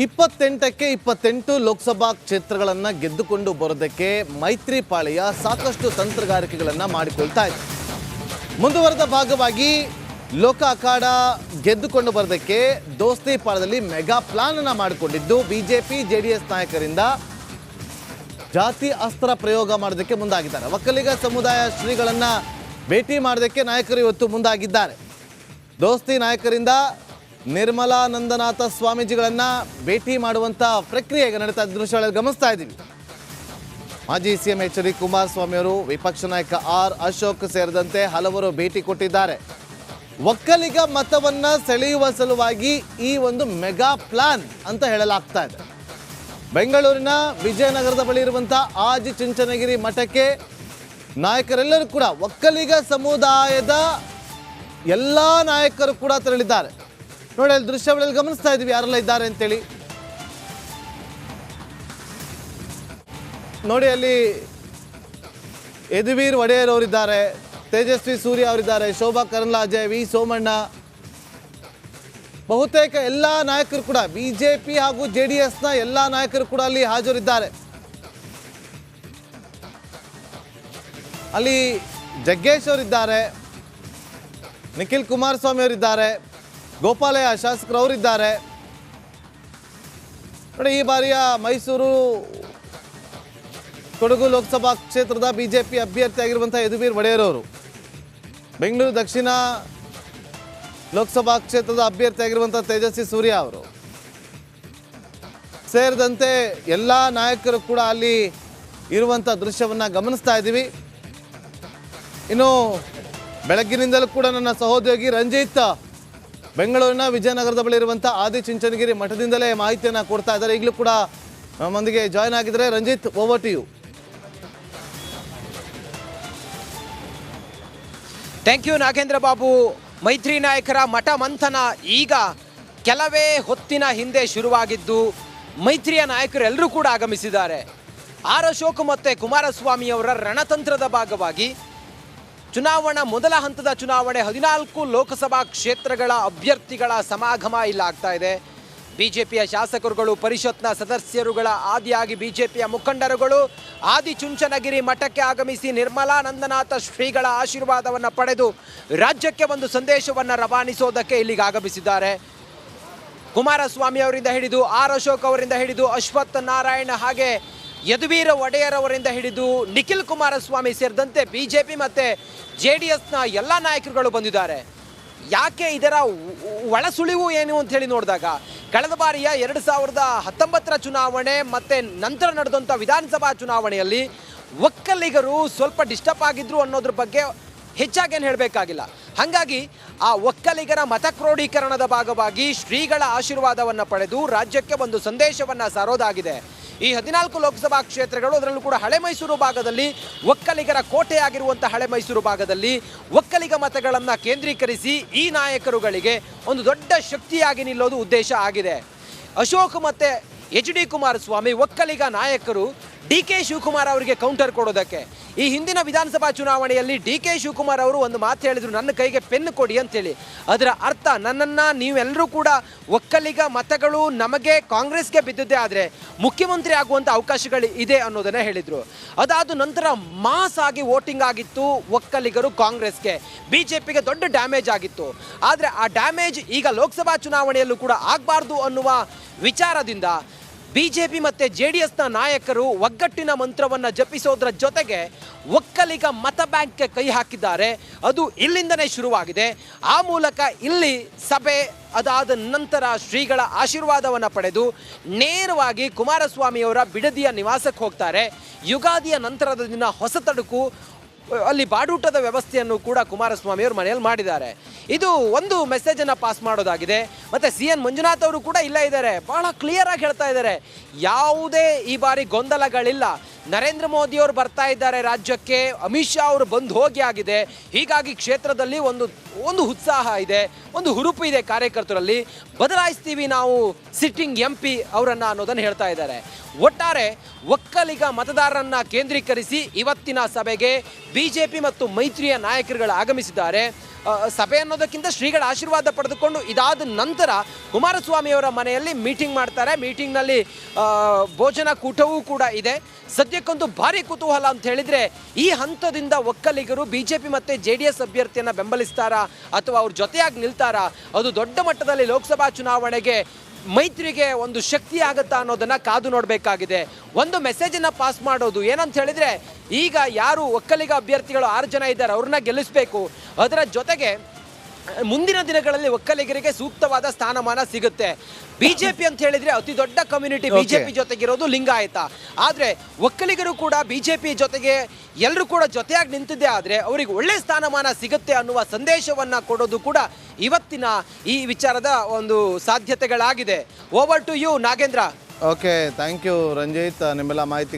28ಕ್ಕೆ 28 ಲೋಕಸಭಾ ಕ್ಷೇತ್ರಗಳನ್ನು ಗೆದ್ದುಕೊಂಡು ಬರೋದಕ್ಕೆ ಮೈತ್ರಿ ಪಾಳೆಯ ಸಾಕಷ್ಟು ತಂತ್ರಗಾರಿಕೆಗಳನ್ನು ಮಾಡಿಕೊಳ್ತಾ ಇದೆ. ಮುಂದುವರೆದ ಭಾಗವಾಗಿ ಲೋಕ ಅಖಾಡ ಗೆದ್ದುಕೊಂಡು ಬರೋದಕ್ಕೆ ದೋಸ್ತಿ ಪಾಳದಲ್ಲಿ ಮೆಗಾ ಪ್ಲಾನ್ ಅನ್ನು ಮಾಡಿಕೊಂಡಿದ್ದು ಬಿಜೆಪಿ ಜೆಡಿಎಸ್ ನಾಯಕರಿಂದ ಜಾತಿ ಅಸ್ತ್ರ ಪ್ರಯೋಗ ಮಾಡೋದಕ್ಕೆ ಮುಂದಾಗಿದ್ದಾರೆ. ಒಕ್ಕಲಿಗ ಸಮುದಾಯ ಶ್ರೀಗಳನ್ನು ಭೇಟಿ ಮಾಡೋದಕ್ಕೆ ನಾಯಕರು ಇವತ್ತು ಮುಂದಾಗಿದ್ದಾರೆ. ದೋಸ್ತಿ ನಾಯಕರಿಂದ ನಿರ್ಮಲಾನಂದನಾಥ ಸ್ವಾಮೀಜಿಗಳನ್ನು ಭೇಟಿ ಮಾಡುವಂಥ ಪ್ರಕ್ರಿಯೆ ಈಗ ನಡೀತಾ ಇದ್ದ ದೃಶ್ಯಗಳಲ್ಲಿ ಗಮನಿಸ್ತಾ ಇದ್ದೀವಿ. ಮಾಜಿ ಸಿಎಂ ಎಚ್ ಡಿ ಕುಮಾರಸ್ವಾಮಿ ಅವರು, ವಿಪಕ್ಷ ನಾಯಕ ಆರ್ ಅಶೋಕ್ ಸೇರಿದಂತೆ ಹಲವರು ಭೇಟಿ ಕೊಟ್ಟಿದ್ದಾರೆ. ಒಕ್ಕಲಿಗ ಮತವನ್ನು ಸೆಳೆಯುವ ಸಲುವಾಗಿ ಈ ಒಂದು ಮೆಗಾ ಪ್ಲಾನ್ ಅಂತ ಹೇಳಲಾಗ್ತಾ ಇದೆ. ಬೆಂಗಳೂರಿನ ವಿಜಯನಗರದ ಬಳಿ ಇರುವಂಥ ಆದಿ ಚುಂಚನಗಿರಿ ಮಠಕ್ಕೆ ನಾಯಕರೆಲ್ಲರೂ ಕೂಡ ಒಕ್ಕಲಿಗ ಸಮುದಾಯದ ಎಲ್ಲ ನಾಯಕರು ಕೂಡ ತೆರಳಿದ್ದಾರೆ. ನೋಡಿ, ಅಲ್ಲಿ ದೃಶ್ಯಗಳಲ್ಲಿ ಗಮನಿಸ್ತಾ ಇದ್ದೀವಿ ಯಾರೆಲ್ಲ ಇದ್ದಾರೆ ಅಂತೇಳಿ. ನೋಡಿ, ಅಲ್ಲಿ ಯದುವೀರ್ ಒಡೆಯರ್ ಅವರಿದ್ದಾರೆ, ತೇಜಸ್ವಿ ಸೂರ್ಯ ಅವರಿದ್ದಾರೆ, ಶೋಭಾ ಕರಂದ್ಲಾಜೆ, ವಿ ಸೋಮಣ್ಣ, ಬಹುತೇಕ ಎಲ್ಲ ನಾಯಕರು ಕೂಡ ಬಿಜೆಪಿ ಹಾಗೂ ಜೆಡಿಎಸ್ನ ಎಲ್ಲ ನಾಯಕರು ಕೂಡ ಅಲ್ಲಿ ಹಾಜರಿದ್ದಾರೆ. ಅಲ್ಲಿ ಜಗ್ಗೇಶ್ ಅವರಿದ್ದಾರೆ, ನಿಖಿಲ್ ಕುಮಾರಸ್ವಾಮಿ ಅವರಿದ್ದಾರೆ, ಗೋಪಾಲಯ್ಯ ಶಾಸಕರವರಿದ್ದಾರೆ. ನೋಡಿ, ಈ ಬಾರಿಯ ಮೈಸೂರು ಕೊಡಗು ಲೋಕಸಭಾ ಕ್ಷೇತ್ರದ ಬಿಜೆಪಿ ಅಭ್ಯರ್ಥಿಯಾಗಿರುವಂಥ ಯದುವೀರ್ ಒಡೆಯರ್ ಅವರು, ಬೆಂಗಳೂರು ದಕ್ಷಿಣ ಲೋಕಸಭಾ ಕ್ಷೇತ್ರದ ಅಭ್ಯರ್ಥಿಯಾಗಿರುವಂಥ ತೇಜಸ್ವಿ ಸೂರ್ಯ ಅವರು ಸೇರಿದಂತೆ ಎಲ್ಲ ನಾಯಕರು ಕೂಡ ಅಲ್ಲಿ ಇರುವಂಥ ದೃಶ್ಯವನ್ನು ಗಮನಿಸ್ತಾ ಇದ್ದೀವಿ. ಇನ್ನು ಬೆಳಗ್ಗಿನಿಂದಲೂ ಕೂಡ ನನ್ನ ಸಹೋದ್ಯೋಗಿ ರಂಜಿತ್ ಬೆಂಗಳೂರಿನ ವಿಜಯನಗರದ ಬಳಿ ಇರುವಂಥ ಆದಿ ಚುಂಚನಗಿರಿ ಮಠದಿಂದಲೇ ಮಾಹಿತಿಯನ್ನು ಕೊಡ್ತಾ ಇದ್ದಾರೆ. ಈಗಲೂ ಕೂಡ ನಮ್ಮೊಂದಿಗೆ ಜಾಯ್ನ್ ಆಗಿದ್ದಾರೆ. Ranjith, over to you. Thank you Nagendra Babu. ಮೈತ್ರಿ ನಾಯಕರ ಮಠ ಮಂಥನ ಈಗ ಕೆಲವೇ ಹೊತ್ತಿನ ಹಿಂದೆ ಶುರುವಾಗಿದ್ದು ಮೈತ್ರಿಯ ನಾಯಕರೆಲ್ಲರೂ ಕೂಡ ಆಗಮಿಸಿದ್ದಾರೆ. ಆರ್ ಅಶೋಕ್ ಮತ್ತು ಕುಮಾರಸ್ವಾಮಿ ಅವರ ರಣತಂತ್ರದ ಭಾಗವಾಗಿ ಮೊದಲ ಹಂತದ ಚುನಾವಣೆ 14 ಲೋಕಸಭಾ ಕ್ಷೇತ್ರಗಳ ಅಭ್ಯರ್ಥಿಗಳ ಸಮಾಗಮ ಇಲ್ಲಾಗ್ತಾ ಇದೆ. ಬಿಜೆಪಿಯ ಶಾಸಕರುಗಳು, ಪರಿಷತ್ನ ಸದಸ್ಯರುಗಳ ಆದಿಯಾಗಿ ಬಿಜೆಪಿಯ ಮುಖಂಡರುಗಳು ಆದಿ ಚುಂಚನಗಿರಿ ಮಠಕ್ಕೆ ಆಗಮಿಸಿ ನಿರ್ಮಲಾನಂದನಾಥ ಶ್ರೀಗಳ ಆಶೀರ್ವಾದವನ್ನು ಪಡೆದು ರಾಜ್ಯಕ್ಕೆ ಒಂದು ಸಂದೇಶವನ್ನು ರವಾನಿಸೋದಕ್ಕೆ ಇಲ್ಲಿಗೆ ಆಗಮಿಸಿದ್ದಾರೆ. ಕುಮಾರಸ್ವಾಮಿ ಅವರಿಂದ ಹಿಡಿದು ಆರ್ ಅಶೋಕ್ ಅವರಿಂದ ಹಿಡಿದು ಅಶ್ವಥ್ ನಾರಾಯಣ ಹಾಗೆ ಯದುವೀರ್ ಒಡೆಯರ್ ಅವರಿಂದ ಹಿಡಿದು ನಿಖಿಲ್ ಕುಮಾರಸ್ವಾಮಿ ಸೇರಿದಂತೆ ಬಿಜೆಪಿ ಮತ್ತು ಜೆಡಿಎಸ್ನ ಎಲ್ಲ ನಾಯಕರುಗಳು ಬಂದಿದ್ದಾರೆ. ಯಾಕೆ ಇದರ ಒಳಸುಳಿವು ಏನು ಅಂತ ಹೇಳಿ ನೋಡಿದಾಗ ಕಳೆದ ಬಾರಿಯ 2019ರ ಚುನಾವಣೆ ಮತ್ತು ನಂತರ ನಡೆದಂಥ ವಿಧಾನಸಭಾ ಚುನಾವಣೆಯಲ್ಲಿ ಒಕ್ಕಲಿಗರು ಸ್ವಲ್ಪ ಡಿಸ್ಟರ್ಬ್ ಆಗಿದ್ರು ಅನ್ನೋದ್ರ ಬಗ್ಗೆ ಹೆಚ್ಚಾಗೇನು ಹೇಳಬೇಕಾಗಿಲ್ಲ. ಹಾಗಾಗಿ ಆ ಒಕ್ಕಲಿಗರ ಮತ ಕ್ರೋಢೀಕರಣದ ಭಾಗವಾಗಿ ಶ್ರೀಗಳ ಆಶೀರ್ವಾದವನ್ನು ಪಡೆದು ರಾಜ್ಯಕ್ಕೆ ಒಂದು ಸಂದೇಶವನ್ನು ಸಾರೋದಾಗಿದೆ. ಈ 14 ಲೋಕಸಭಾ ಕ್ಷೇತ್ರಗಳು, ಅದರಲ್ಲೂ ಕೂಡ ಹಳೆ ಮೈಸೂರು ಭಾಗದಲ್ಲಿ ಒಕ್ಕಲಿಗರ ಕೋಟೆಯಾಗಿರುವಂಥ ಹಳೆ ಮೈಸೂರು ಭಾಗದಲ್ಲಿ ಒಕ್ಕಲಿಗ ಮತಗಳನ್ನು ಕೇಂದ್ರೀಕರಿಸಿ ಈ ನಾಯಕರುಗಳಿಗೆ ಒಂದು ದೊಡ್ಡ ಶಕ್ತಿಯಾಗಿ ನಿಲ್ಲೋದು ಉದ್ದೇಶ ಆಗಿದೆ. ಅಶೋಕ್ ಮತ್ತು ಎಚ್ ಡಿ ಕುಮಾರಸ್ವಾಮಿ ಒಕ್ಕಲಿಗ ನಾಯಕರು ಡಿ ಕೆ ಶಿವಕುಮಾರ್ ಅವರಿಗೆ ಕೌಂಟರ್ ಕೊಡೋದಕ್ಕೆ ಈ ಹಿಂದಿನ ವಿಧಾನಸಭಾ ಚುನಾವಣೆಯಲ್ಲಿ ಡಿ ಕೆ ಶಿವಕುಮಾರ್ ಅವರು ಒಂದು ಮಾತು ಹೇಳಿದ್ರು, ನನ್ನ ಕೈಗೆ ಪೆನ್ ಕೊಡಿ ಅಂತೇಳಿ. ಅದರ ಅರ್ಥ ನನ್ನನ್ನು ನೀವೆಲ್ಲರೂ ಕೂಡ ಒಕ್ಕಲಿಗ ಮತಗಳು ನಮಗೆ ಕಾಂಗ್ರೆಸ್ಗೆ ಬಿದ್ದಿದ್ದೇ ಆದರೆ ಮುಖ್ಯಮಂತ್ರಿ ಆಗುವಂಥ ಅವಕಾಶಗಳು ಇದೆ ಅನ್ನೋದನ್ನೇ ಹೇಳಿದರು. ಅದಾದ ನಂತರ ಮಾಸ್ ಆಗಿ ವೋಟಿಂಗ್ ಆಗಿತ್ತು ಒಕ್ಕಲಿಗರು ಕಾಂಗ್ರೆಸ್ಗೆ, ಬಿ ಜೆ ಪಿಗೆ ದೊಡ್ಡ ಡ್ಯಾಮೇಜ್ ಆಗಿತ್ತು. ಆದರೆ ಆ ಡ್ಯಾಮೇಜ್ ಈಗ ಲೋಕಸಭಾ ಚುನಾವಣೆಯಲ್ಲೂ ಕೂಡ ಆಗಬಾರ್ದು ಅನ್ನುವ ವಿಚಾರದಿಂದ ಬಿಜೆಪಿ ಮತ್ತು ಜೆಡಿಎಸ್ನ ನಾಯಕರು ಒಗ್ಗಟ್ಟಿನ ಮಂತ್ರವನ್ನು ಜಪಿಸೋದ್ರ ಜೊತೆಗೆ ಒಕ್ಕಲಿಗ ಮತ ಬ್ಯಾಂಕ್ಗೆ ಕೈ ಹಾಕಿದ್ದಾರೆ. ಅದು ಇಲ್ಲಿಂದನೇ ಶುರುವಾಗಿದೆ. ಆ ಮೂಲಕ ಇಲ್ಲಿ ಸಭೆ, ಅದಾದ ನಂತರ ಶ್ರೀಗಳ ಆಶೀರ್ವಾದವನ್ನು ಪಡೆದು ನೇರವಾಗಿ ಕುಮಾರಸ್ವಾಮಿಯವರ ಬಿಡದಿಯ ನಿವಾಸಕ್ಕೆ ಹೋಗ್ತಾರೆ. ಯುಗಾದಿಯ ನಂತರದ ದಿನ ಹೊಸ ತಡುಕು ಅಲ್ಲಿ ಬಾಡೂಟದ ವ್ಯವಸ್ಥೆಯನ್ನು ಕೂಡ ಕುಮಾರಸ್ವಾಮಿ ಅವರು ಮನೆಯಲ್ಲಿ ಮಾಡಿದ್ದಾರೆ. ಇದು ಒಂದು ಮೆಸೇಜನ್ನು ಪಾಸ್ ಮಾಡೋದಾಗಿದೆ. ಮತ್ತು CN ಮಂಜುನಾಥ್ ಅವರು ಕೂಡ ಇಲ್ಲೇ ಇದ್ದಾರೆ, ಬಹಳ ಕ್ಲಿಯರ್ ಆಗಿ ಹೇಳ್ತಾ ಇದ್ದಾರೆ, ಯಾವುದೇ ಈ ಬಾರಿ ಗೊಂದಲಗಳಿಲ್ಲ. ನರೇಂದ್ರ ಮೋದಿಯವರು ಬರ್ತಾ ಇದ್ದಾರೆ ರಾಜ್ಯಕ್ಕೆ, ಅಮಿತ್ ಶಾ ಅವರು ಬಂದು ಹೋಗಿ ಆಗಿದೆ. ಹೀಗಾಗಿ ಕ್ಷೇತ್ರದಲ್ಲಿ ಒಂದು ಉತ್ಸಾಹ ಇದೆ, ಒಂದು ಹುರುಪು ಇದೆ ಕಾರ್ಯಕರ್ತರಲ್ಲಿ. ಬದಲಾಯಿಸ್ತೀವಿ ನಾವು ಸಿಟ್ಟಿಂಗ್ MP ಅವರನ್ನು ಅನ್ನೋದನ್ನು ಹೇಳ್ತಾ ಇದ್ದಾರೆ. ಒಟ್ಟಾರೆ ಒಕ್ಕಲಿಗ ಮತದಾರರನ್ನ ಕೇಂದ್ರೀಕರಿಸಿ ಇವತ್ತಿನ ಸಭೆಗೆ ಬಿಜೆಪಿ ಮತ್ತು ಮೈತ್ರಿಯ ನಾಯಕರುಗಳು ಆಗಮಿಸಿದ್ದಾರೆ. ಸಭೆ ಅನ್ನೋದಕ್ಕಿಂತ ಶ್ರೀಗಳ ಆಶೀರ್ವಾದ ಪಡೆದುಕೊಂಡು ಇದಾದ ನಂತರ ಕುಮಾರಸ್ವಾಮಿಯವರ ಮನೆಯಲ್ಲಿ ಮೀಟಿಂಗ್ ಮಾಡ್ತಾರೆ. ಮೀಟಿಂಗ್ನಲ್ಲಿ ಭೋಜನ ಕೂಟವೂ ಕೂಡ ಇದೆ. ಸದ್ಯಕ್ಕಂತೂ ಭಾರಿ ಕುತೂಹಲ ಅಂತ ಹೇಳಿದ್ರೆ ಈ ಹಂತದಿಂದ ಒಕ್ಕಲಿಗರು ಬಿಜೆಪಿ ಮತ್ತೆ JDS ಅಭ್ಯರ್ಥಿಯನ್ನ ಬೆಂಬಲಿಸ್ತಾರಾ ಅಥವಾ ಅವ್ರ ಜೊತೆಯಾಗಿ ನಿಲ್ತಾರಾ, ಅದು ದೊಡ್ಡ ಮಟ್ಟದಲ್ಲಿ ಲೋಕಸಭಾ ಚುನಾವಣೆಗೆ ಮೈತ್ರಿಗೆ ಒಂದು ಶಕ್ತಿ ಆಗುತ್ತಾ ಅನ್ನೋದನ್ನ ಕಾದು ನೋಡಬೇಕಾಗಿದೆ. ಒಂದು ಮೆಸೇಜನ್ನ ಪಾಸ್ ಮಾಡೋದು ಏನಂತ ಹೇಳಿದ್ರೆ, ಈಗ ಯಾರು ಒಕ್ಕಲಿಗ ಅಭ್ಯರ್ಥಿಗಳು 6 ಜನ ಇದ್ದಾರೆ ಅವ್ರನ್ನ ಗೆಲ್ಲಿಸಬೇಕು. ಅದರ ಜೊತೆಗೆ ಮುಂದಿನ ದಿನಗಳಲ್ಲಿ ಒಕ್ಕಲಿಗರಿಗೆ ಸೂಕ್ತವಾದ ಸ್ಥಾನಮಾನ ಸಿಗುತ್ತೆ. ಬಿಜೆಪಿ ಅಂತ ಹೇಳಿದ್ರೆ ಅತಿ ದೊಡ್ಡ ಕಮ್ಯುನಿಟಿ ಬಿಜೆಪಿ ಜೊತೆಗಿರೋದು ಲಿಂಗಾಯತ. ಆದ್ರೆ ಒಕ್ಕಲಿಗರು ಕೂಡ ಬಿಜೆಪಿ ಜೊತೆಗೆ ಎಲ್ಲರೂ ಕೂಡ ಜೊತೆಯಾಗಿ ನಿಂತಿದ್ದೆ ಆದ್ರೆ ಅವರಿಗೆ ಒಳ್ಳೆ ಸ್ಥಾನಮಾನ ಸಿಗುತ್ತೆ ಅನ್ನುವ ಸಂದೇಶವನ್ನ ಕೊಡೋದು ಕೂಡ ಇವತ್ತಿನ ಈ ವಿಚಾರದ ಒಂದು ಸಾಧ್ಯತೆಗಳಾಗಿದೆ. Over to you Nagendra. Okay, thank you Ranjit, ನಿಮ್ಮೆಲ್ಲ ಮಾಹಿತಿ